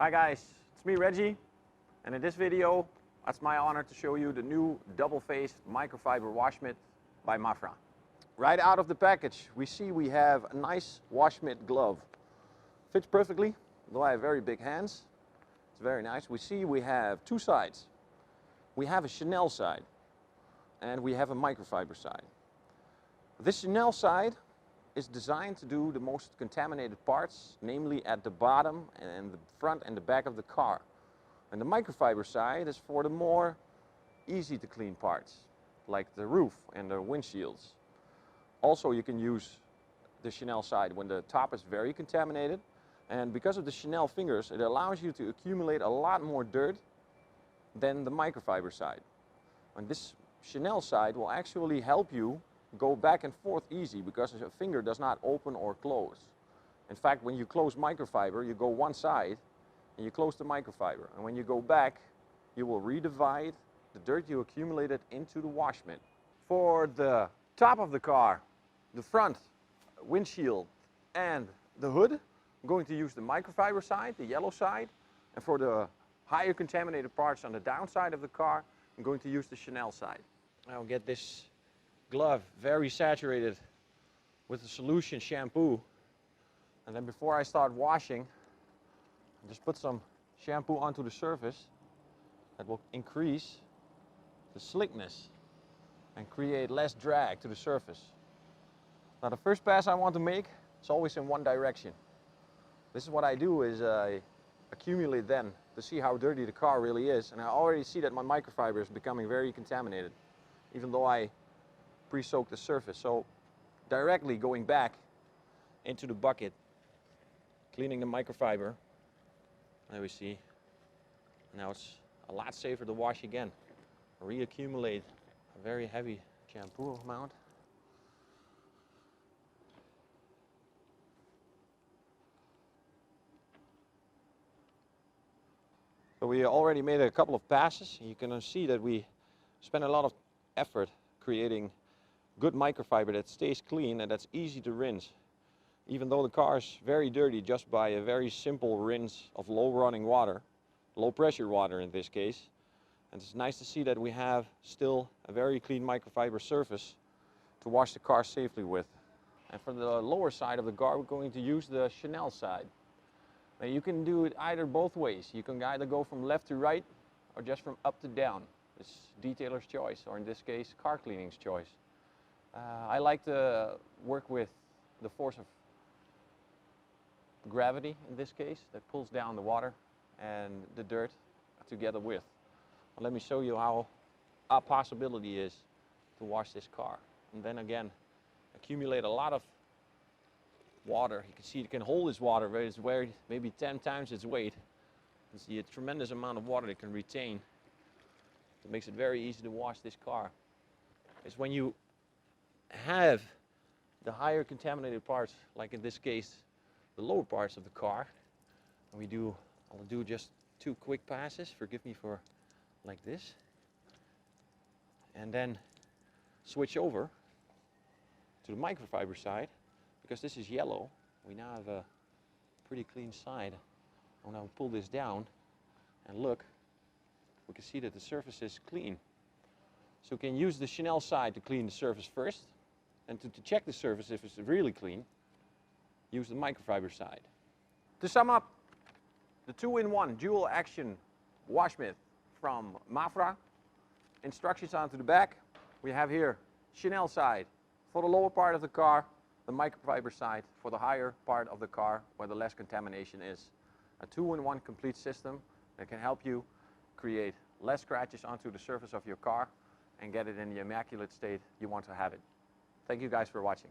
Hi guys, it's me Reggie, and in this video it's my honor to show you the new double-faced microfiber wash mitt by MAFRA. Right out of the package we see we have a nice wash mitt glove. Fits perfectly, though I have very big hands. It's very nice. We see we have two sides. We have a Chanel side and we have a microfiber side. This Chanel side is designed to do the most contaminated parts, namely at the bottom and the front and the back of the car. And the microfiber side is for the more easy to clean parts, like the roof and the windshields. Also, you can use the Chanel side when the top is very contaminated, and because of the Chanel fingers, it allows you to accumulate a lot more dirt than the microfiber side. And this Chanel side will actually help you go back and forth easy because a finger does not open or close. In fact, when you close microfiber, you go one side and you close the microfiber. And when you go back, you will redivide the dirt you accumulated into the wash mitt. For the top of the car, the front, windshield and the hood, I'm going to use the microfiber side, the yellow side. And for the higher contaminated parts on the downside of the car, I'm going to use the Chanel side. I'll get this glove very saturated with the solution shampoo, and then before I start washing, I just put some shampoo onto the surface. That will increase the slickness and create less drag to the surface. Now the first pass I want to make is always in one direction. This is what I do, is I accumulate then to see how dirty the car really is, and I already see that my microfiber is becoming very contaminated, even though I pre-soak the surface. So directly going back into the bucket, cleaning the microfiber. There we see. Now it's a lot safer to wash again. Reaccumulate a very heavy shampoo amount. So we already made a couple of passes. You can see that we spend a lot of effort creating good microfiber that stays clean and that's easy to rinse. Even though the car is very dirty just by a very simple rinse of low running water, low pressure water in this case. And it's nice to see that we have still a very clean microfiber surface to wash the car safely with. And for the lower side of the car, we're going to use the Chanel side. Now you can do it either both ways. You can either go from left to right or just from up to down. It's detailer's choice, or in this case, car cleaning's choice. I like to work with the force of gravity in this case that pulls down the water and the dirt together with. Well, let me show you how a possibility is to wash this car. And then again, accumulate a lot of water. You can see it can hold this water, but it's weighed maybe 10 times its weight. You see a tremendous amount of water it can retain. It makes it very easy to wash this car. It's when you have the higher contaminated parts, like in this case the lower parts of the car, and I'll do just two quick passes, forgive me for like this, and then switch over to the microfiber side. Because this is yellow, we now have a pretty clean side. I'll now pull this down and look, we can see that the surface is clean. So we can use the Chanel side to clean the surface first, and to check the surface if it's really clean, use the microfiber side. To sum up, the 2-in-1 dual action wash mitt from MAFRA. Instructions onto the back. We have here Chanel side for the lower part of the car, the microfiber side for the higher part of the car where the less contamination is. A 2-in-1 complete system that can help you create less scratches onto the surface of your car and get it in the immaculate state you want to have it. Thank you guys for watching.